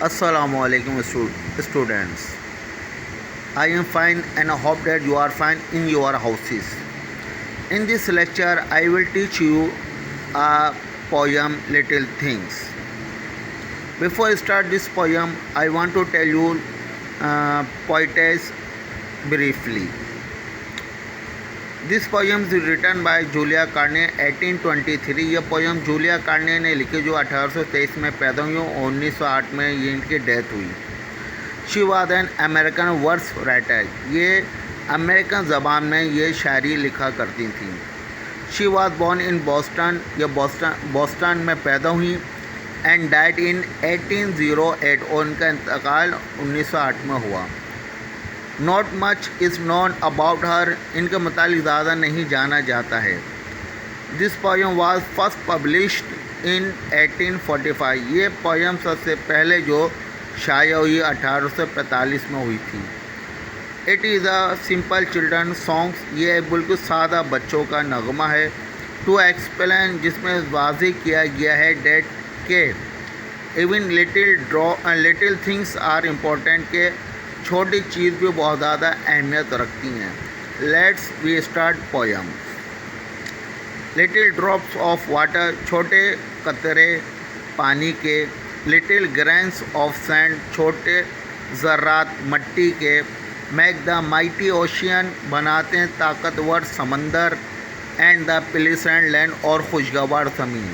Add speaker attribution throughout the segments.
Speaker 1: Assalamualaikum students. I am fine and I hope that you are fine in your houses. In this lecture, I will teach you a poem Little Things. Before I start this poem, I want to tell you poetess briefly. This poem is written by Julia Carney 1823। ये poem Julia Carney ने लिखी जो 1823 में पैदा हुई और 1908 में ये इनकी डेथ हुई। She was an American verse writer. ये अमेरिकन ज़बान में ये शायरी लिखा करती थी। She was born in Boston. ये बॉस्टन में पैदा हुई एंड डाइड इन 1808 और इनका इंतकाल 1908 में हुआ। Not much is known about her. इनके मुतालिक ज़्यादा नहीं जाना जाता है। This poem was first published in 1845। ये पोएम सबसे पहले जो शाया हुई 1845 में हुई थी। It is a simple children songs. ये बिल्कुल सादा बच्चों का नगमा है। टू एक्सप्लेन, जिसमें वाज़े किया गया है डेट के even little things are important के छोटी चीज़ भी बहुत ज़्यादा अहमियत रखती हैं। Let's we start poem. Little drops of water, छोटे कतरे पानी के। लिटिल ग्रेन्स ऑफ सैंड, छोटे ज़र्रात मट्टी के। मेक द माइटी ओशियन, बनाते हैं ताकतवर समंदर। एंड द प्लीसेंट लैंड, और खुशगवार ज़मीन।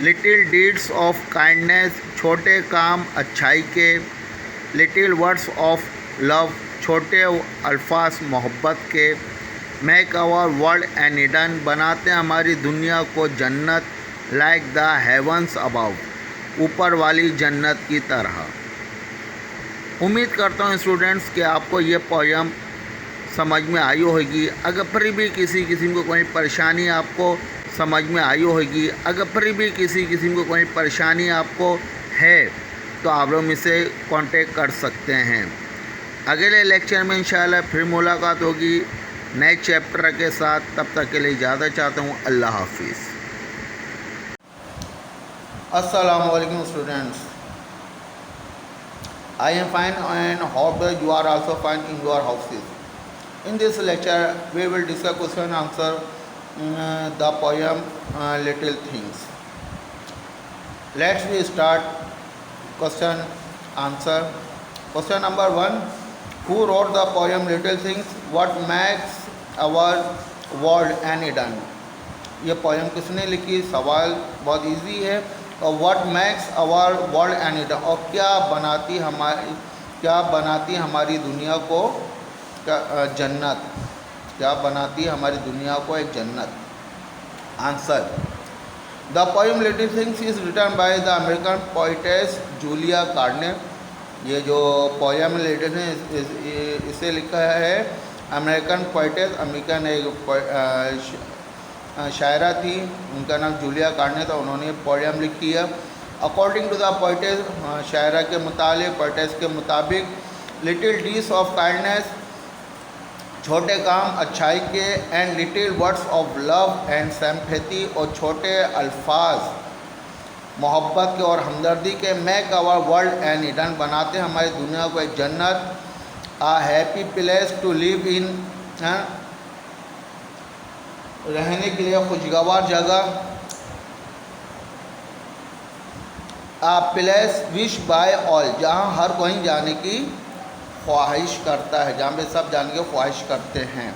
Speaker 1: लिटिल डीड्स ऑफ काइंडनेस, छोटे काम अच्छाई के। लिटिल वर्ड्स ऑफ लव, छोटे अल्फाज मोहब्बत के। Make our world an Eden, बनाते हैं हमारी दुनिया को जन्नत। लाइक द हेवंस अबव, ऊपर वाली जन्नत की तरह। उम्मीद करता हूँ स्टूडेंट्स कि आपको ये पोएम समझ में आई होगी। अगर फिर भी किसी किस्म को कोई परेशानी आपको समझ में आई होगी, अगर फिर भी किसी किस्म को कोई परेशानी आपको है तो आप लोग मुझसे कांटेक्ट कर सकते हैं। अगले लेक्चर में इंशाल्लाह फिर मुलाकात होगी नए चैप्टर के साथ। तब तक के लिए इजाज़त चाहता हूँ। अल्लाह हाफिज़। अस्सलामु अलैकुम students. I am fine and hope that you are also fine in your houses. In this lecture, we will discuss question and answer the poem Little Things. Let's we start question answer. Question number 1. Who wrote the poem Little Things? What makes our world an Eden? ये poem किसने लिखी? सवाल बहुत easy है। और what makes our world an Eden, और क्या बनाती हमारी दुनिया को जन्नत, क्या बनाती है हमारी दुनिया को एक जन्नत। Answer, the poem little things is written by the American poetess Julia Carney. ये जो पोएम लिटिल थिंग्स इसे लिखा है अमेरिकन पोइटेस, अमेरिकन एक शायरा थी, उनका नाम जूलिया कार्ने था। उन्होंने पोएम लिखी है। अकॉर्डिंग टू द पोइटेस, शायरा के मुताबिक, पोइटेस के मुताबिक, लिटिल डीड्स ऑफ काइंडनेस, छोटे काम अच्छाई के। And little words of love and sympathy, और छोटे अल्फाज मोहब्बत के और हमदर्दी के। Make our world an Eden, बनाते हमारी दुनिया को एक जन्नत। A happy place to live in, रहने के लिए खुशगवार जगह। A place wish by all, जहाँ हर कोई जाने की ख्वाहिश करता है, जहाँ पे सब जाने की ख्वाहिश करते हैं।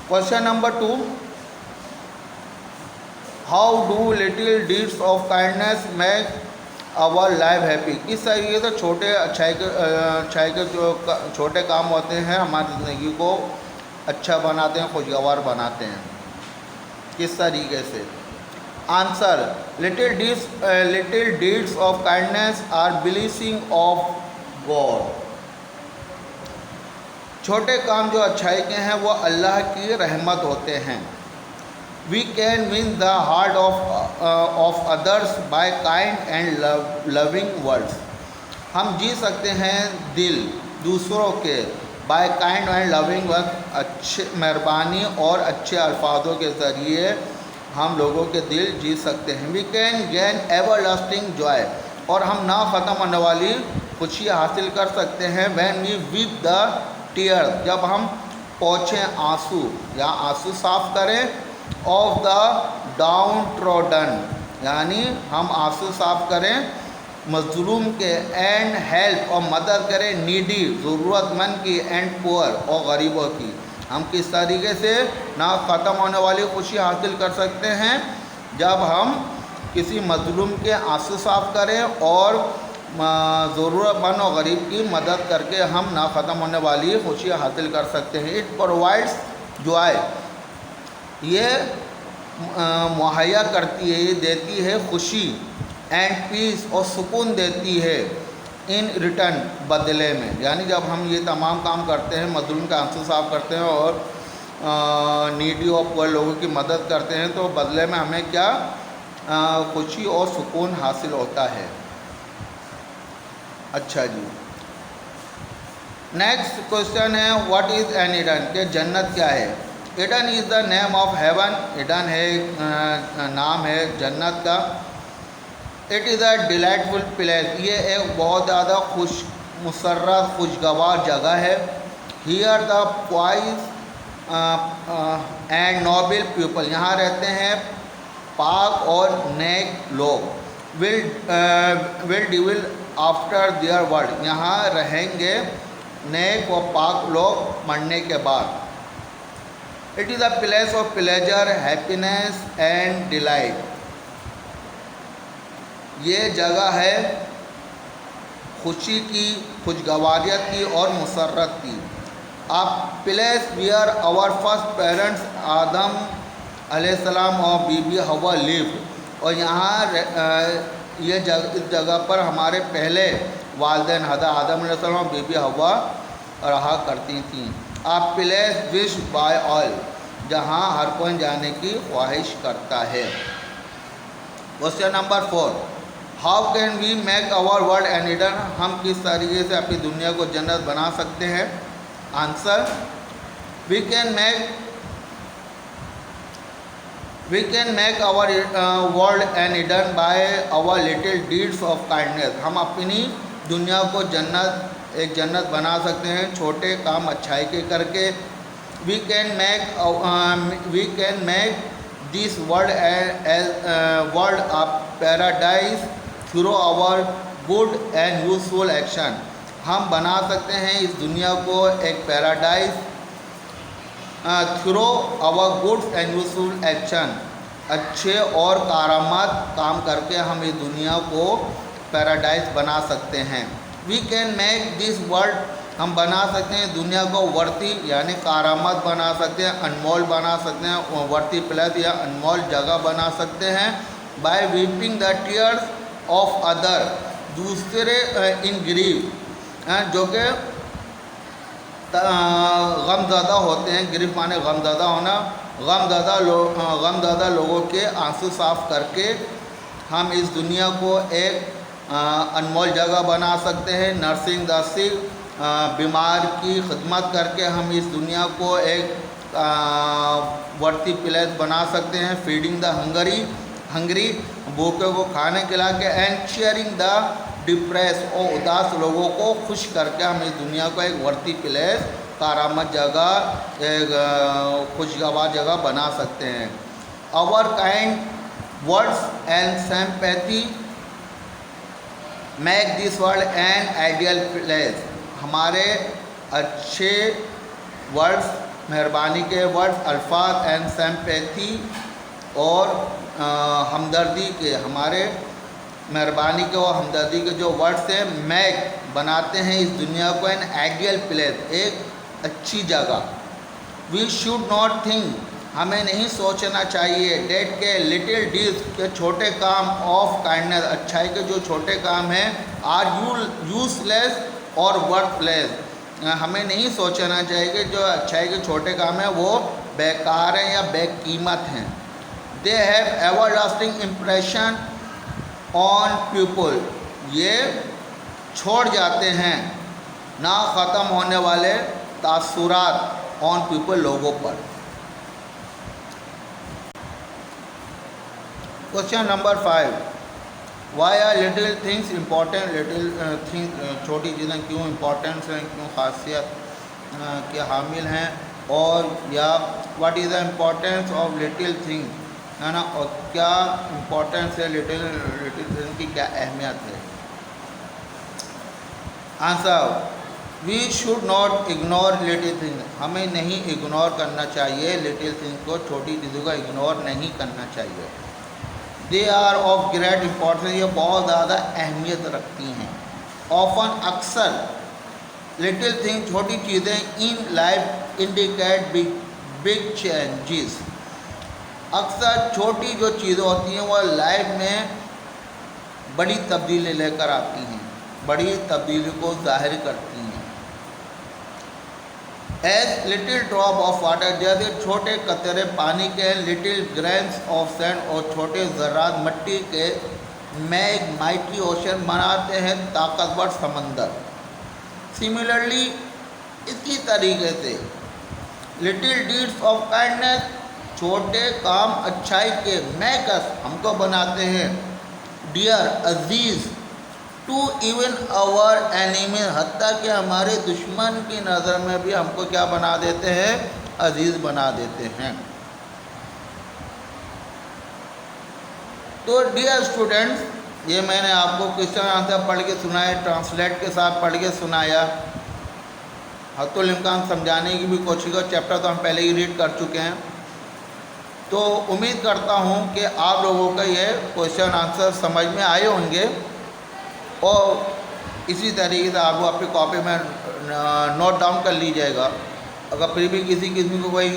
Speaker 1: Question number 2. How do little deeds of kindness make our life happy? किस तरीके से छोटे अच्छाई के जो छोटे काम होते हैं हमारी ज़िंदगी को अच्छा बनाते हैं, खुशगवार बनाते हैं। किस तरीके से? Answer, little deeds of kindness are blessing of God. छोटे काम जो अच्छाई के हैं वो अल्लाह की रहमत होते हैं। We can win the heart of others by kind and loving words. हम जीत सकते हैं दिल दूसरों के by kind and loving word, अच्छे मेहरबानी और अच्छे अल्फाजों के ज़रिए हम लोगों के दिल जीत सकते हैं। We can gain ever lasting joy, और हम ना ख़त्म होने वाली खुशी हासिल कर सकते हैं when we weep the tears, जब हम पोंछें आंसू या आंसू साफ करें ऑफ द डाउन ट्रोडन, यानी हम आंसू साफ करें मजलूम के, एंड हेल्प और मदद करें नीडी ज़रूरतमंद की, एंड पुअर और गरीबों की। हम किस तरीके से ना ख़त्म होने वाली खुशी हासिल कर सकते हैं, जब हम किसी मजलूम के आंसू साफ करें और ज़रूरतमंद और गरीब की मदद करके हम ना ख़त्म होने वाली खुशी हासिल कर सकते हैं। इट प्रोवाइड्स जॉय, ये मुहैया करती है, ये देती है खुशी, एंड पीस और सुकून देती है इन रिटर्न, बदले में। यानी जब हम ये तमाम काम करते हैं, मजलूम का आंसू साफ करते हैं और नीडी और पुअर लोगों की मदद करते हैं, तो बदले में हमें क्या खुशी और सुकून हासिल होता है। अच्छा जी, नेक्स्ट क्वेश्चन है व्हाट इज़ एन ईडन, कि जन्नत क्या है। Eden is the name of heaven, Eden है नाम है जन्नत का। It is a delightful place, ये एक बहुत ज़्यादा मुसर्रत खुशगवार जगह है। Here the wise and noble people, यहाँ रहते हैं पाक और नेक लोग। Will dwell after their word, यहाँ रहेंगे नेक और पाक लोग मरने के बाद। It is a place of pleasure, happiness and delight, ये जगह है खुशी की, खुशगवारियत की और मुसर्रत की। A place where our first parents आदम अलैहिस्सलाम और बीबी हवा लिव, और यहाँ इस जगह पर हमारे पहले वालिदैन हज़रत आदम अलैहिस्सलाम और बीबी हवा रहा करती थीं। A place wish by all, जहाँ हर कोई जाने की ख्वाहिश करता है। Question number 4, how can we make our world an Eden, हम किस तरीके से अपनी दुनिया को जन्नत बना सकते हैं। Answer, we can make our world an Eden by our little deeds of kindness, हम अपनी दुनिया को एक जन्नत बना सकते हैं छोटे काम अच्छाई के करके। We can make this world a paradise through our good and useful action, हम बना सकते हैं इस दुनिया को एक paradise through our good and useful action, अच्छे और कारआमद काम करके हम इस दुनिया को पैराडाइज बना सकते हैं। We can make this world, हम बना सकते हैं दुनिया को वर्ती यानी कारआमद बना सकते हैं, अनमोल बना सकते हैं, वर्ती प्लेस या अनमोल जगह बना सकते हैं। By weeping the tears of other, दूसरे इन ग्रीफ, जो कि गमज़दा होते हैं, ग्रीफ माने गमज़दा होना, गमज़दा लोगों के आंसू साफ करके हम इस दुनिया को एक अनमोल जगह बना सकते हैं। नर्सिंग द सिक, बीमार की खिदमत करके हम इस दुनिया को एक वर्ती प्लेस बना सकते हैं। फीडिंग द हंगरी, भूखे को खाने खिला के। एंड शेयरिंग द डिप्रेस, और उदास लोगों को खुश करके हम इस दुनिया को एक वर्ती प्लेस, कारआमद जगह, एक खुशगवार जगह बना सकते हैं। Our kind words and sympathy make this world an ideal place, हमारे अच्छे वर्ड्स, मेहरबानी के वर्ड्स, अल्फाज एंड सिंपैथी और हमदर्दी के, हमारे मेहरबानी के और हमदर्दी के जो वर्ड्स हैं, मैक बनाते हैं इस दुनिया को एन आइडियल प्लेस, एक अच्छी जगह। वी शुड नॉट थिंक, हमें नहीं सोचना चाहिए, डेट के लिटिल डीड्स के छोटे काम, ऑफ काइंडनेस अच्छाई के जो छोटे काम हैं, आर यूजलेस और वर्थलेस, हमें नहीं सोचना चाहिए कि जो अच्छाई के छोटे काम हैं वो बेकार हैं या बेकीमत हैं। They have everlasting impression on people, ये छोड़ जाते हैं ना ख़त्म होने वाले तासुरात ऑन पीपल, लोगों पर। Question number 5, why are little things important, little thing छोटी चीज़ें क्यों इम्पोर्टेंस हैं, क्यों खासियत के हामिल हैं, और या what is the importance of little thing, है ना, और क्या इम्पोर्टेंस है लिटिल थिंग की, क्या अहमियत है। Answer, we should not ignore little thing, हमें नहीं इग्नोर करना चाहिए लिटिल थिंग को, छोटी चीज़ों का इग्नोर नहीं करना चाहिए। They are of great importance, ये बहुत ज़्यादा अहमियत रखती हैं। ऑफन, अक्सर, लिटिल थिंग छोटी चीज़ें in life indicate big changes, अक्सर छोटी जो चीज़ें होती हैं वो लाइफ में बड़ी तब्दीली लेकर आती हैं, बड़ी तब्दीली को जाहिर करती हैं। As little drop of water, जैसे छोटे कतरे पानी के, लिटिल ग्रेन्स ऑफ सैंड, और छोटे ज़रात मिट्टी के, मेक माइटी ओशन, बनाते हैं ताकतवर समंदर। सिमिलरली, इसी तरीके से, लिटिल डीड्स ऑफ काइंडनेस, छोटे काम अच्छाई के, मेकस, हमको बनाते हैं, डियर, अजीज़, टू इवन आवर एनिमी, हत्ता कि हमारे दुश्मन की नज़र में भी हमको क्या बना देते हैं, अजीज़ बना देते हैं। तो डियर स्टूडेंट्स, ये मैंने आपको क्वेश्चन आंसर पढ़ के सुनाया, ट्रांसलेट के साथ पढ़ के सुनाया, हत्तुल इम्कान समझाने की भी कोशिश कर, चैप्टर तो हम पहले ही रीड कर चुके हैं। तो उम्मीद करता हूँ कि आप लोगों का ये क्वेश्चन आंसर समझ में आए होंगे, और इसी तरीके से आप लोग अपनी कॉपी में नोट डाउन कर लीजिएगा। अगर फिर भी किसी किस्म को कोई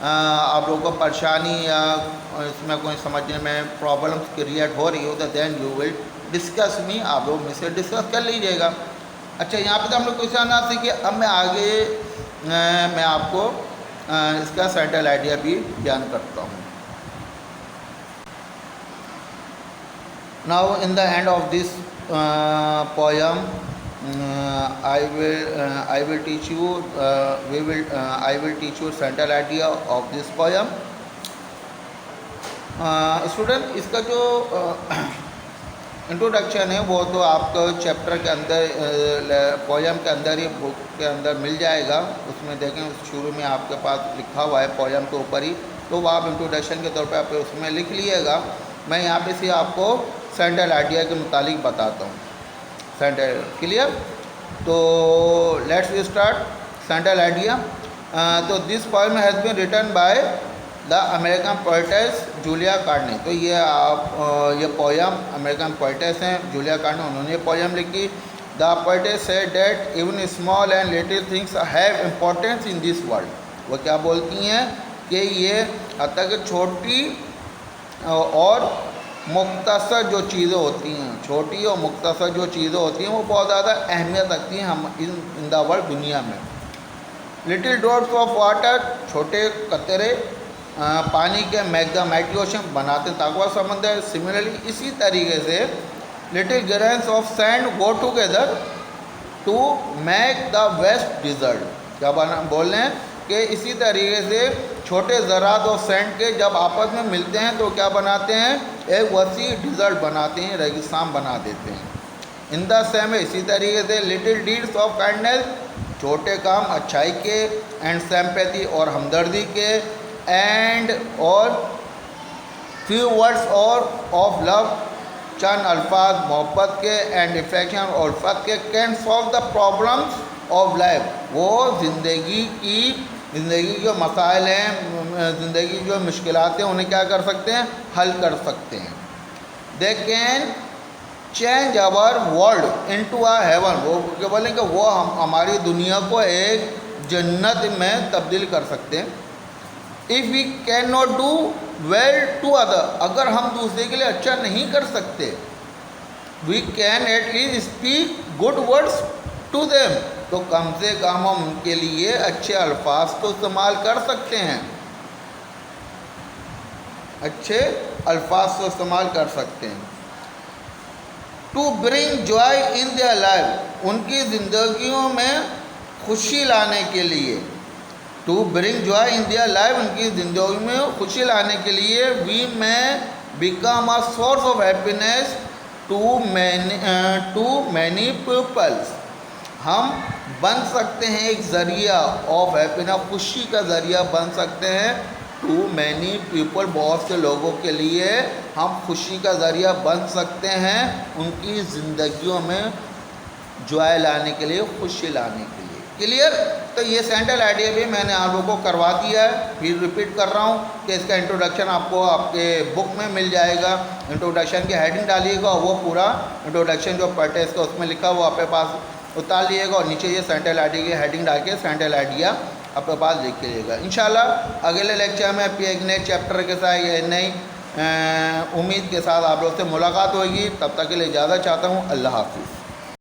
Speaker 1: आप लोगों को परेशानी या इसमें कोई समझने में प्रॉब्लम्स क्रिएट हो रही हो, तो देन यू विल डिस्कस मी, आप लोग मुझसे डिस्कस कर लीजिएगा। अच्छा, यहाँ पे तो हम लोग क्वेश्चन ना सीखे, अब मैं आगे मैं आपको इसका सेंट्रल आइडिया भी बयान करता हूँ। Now in the end of this poem, I will teach you I will teach you central idea of this poem. Student, इसका जो इंट्रोडक्शन है वो तो आपको चैप्टर के अंदर, पोएम के अंदर ही, बुक के अंदर मिल जाएगा। उसमें देखें शुरू में आपके पास लिखा हुआ है पोएम के ऊपर ही, तो वो आप इंट्रोडक्शन के तौर पे आप उसमें लिख लीजिएगा। मैं यहाँ पे से आपको सेंट्रल आइडिया के मुतालिक बताता हूँ। Central clear? तो लेट्स स्टार्ट सेंट्रल आइडिया। तो this poem has been written by the American poetess Julia Carney. तो ये पोएम अमेरिकन पोएटेस हैं जूलिया कार्ने, उन्होंने पोएम लिखी। The poetess said that even small and little things have importance in this world. वो क्या बोलती हैं कि ये हद तक छोटी और मुख्तसर जो चीज़ें होती हैं, छोटी और मुख्तसर जो चीज़ें होती हैं, वो बहुत ज़्यादा अहमियत रखती हैं हम इन द वर्ल्ड, दुनिया में। लिटिल ड्रॉप्स ऑफ वाटर, छोटे कतरे पानी के, मेक द माइटी ओशन, बनाते ताकतवर समंदर। सिमिलरली, इसी तरीके से little grains of sand go together to make the vast desert. क्या बोल रहे हैं कि इसी तरीके से छोटे ज़रात और सैंड के जब आपस में मिलते हैं तो क्या बनाते हैं, एक वसी डिज़र्ट बनाते हैं, रेगिस्तान बना देते हैं। इन द सेम, इसी तरीके से लिटिल डीड्स ऑफ काइंडनेस, छोटे काम अच्छाई के, एंड सिंपैथी और हमदर्दी के, एंड और फ्यू वर्ड्स और ऑफ लव, चंद अल्फाज मोहब्बत के, एंड इफेक्शन और उल्फत के, can solve the problems of life. वो ज़िंदगी के जो मसाइल हैं, ज़िंदगी की जो मुश्किलात हैं, उन्हें क्या कर सकते हैं, हल कर सकते हैं। They can change our world into a heaven. वो क्या बोलें कि वो हमारी दुनिया को एक जन्नत में तब्दील कर सकते हैं। If we can not do well to other, अगर हम दूसरे के लिए अच्छा नहीं कर सकते, we can at least speak good words to them, तो कम से कम हम उनके लिए अच्छे अल्फाज तो इस्तेमाल कर सकते हैं, अच्छे अल्फाज तो इस्तेमाल कर सकते हैं। To bring joy in their life, उनकी ज़िंदगियों में खुशी लाने के लिए। To bring joy in their life, उनकी ज़िंदगी में खुशी लाने के लिए। We may become a source of happiness to many peoples, हम बन सकते हैं एक ज़रिया ऑफ हैप्पीनेस, खुशी का ज़रिया बन सकते हैं। टू मैनी पीपल, बहुत से लोगों के लिए हम खुशी का ज़रिया बन सकते हैं, उनकी ज़िंदगियों में जॉय लाने के लिए, खुशी लाने के लिए। क्लियर? तो ये सेंट्रल आइडिया भी मैंने आप लोगों को करवा दिया है, फिर रिपीट कर रहा हूँ कि इसका इंट्रोडक्शन आपको आपके बुक में मिल जाएगा। इंट्रोडक्शन की हेडिंग डालिएगा और वो पूरा इंट्रोडक्शन जो पार्ट है इसका उसमें लिखा वो आपके पास उतार लिएगा और नीचे ये सेंट्रल आइडिया की हेडिंग डाल के सेंट्रल आइडिया आपके पास लिख लीजिएगा। इंशाल्लाह अगले लेक्चर में फिर एक नए चैप्टर के साथ या नई उम्मीद के साथ आप लोग से मुलाकात होगी। तब तक के लिए इजाज़त चाहता हूँ। अल्लाह हाफिज़।